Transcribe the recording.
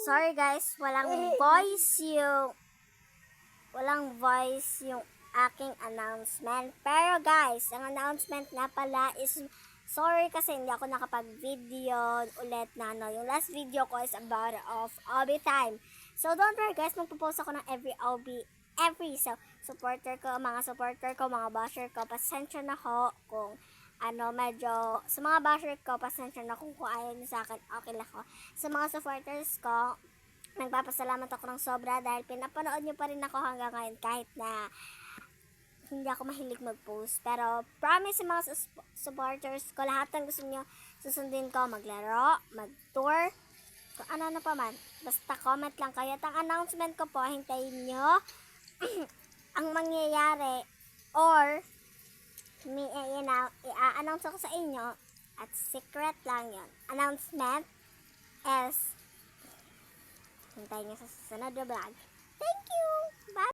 Sorry guys, walang voice yung aking announcement. Pero guys, ang announcement nga pala is sorry kasi hindi ako nakapag-video ulit na yung last video ko is about of OB time. So don't worry guys, magpo-post ako ng every supporter ko, mga basher ko, pasensya na ho kung medyo sa mga basher ko, pasensya na kung ayaw nyo sa akin, okay lang ako. Sa mga supporters ko, nagpapasalamat ako ng sobra dahil pinapanood nyo pa rin ako hanggang ngayon kahit na hindi ako mahilig mag-post. Pero promise sa mga supporters ko, lahat ng gusto nyo susundin ko, maglaro, mag-tour, kung ano pa man. Basta comment lang kayo. At ang announcement ko po, hintayin nyo ang mangyayari or i-announce ako sa inyo at secret lang yon. Announcement is hintayin nyo sa susunod na vlog. Thank you!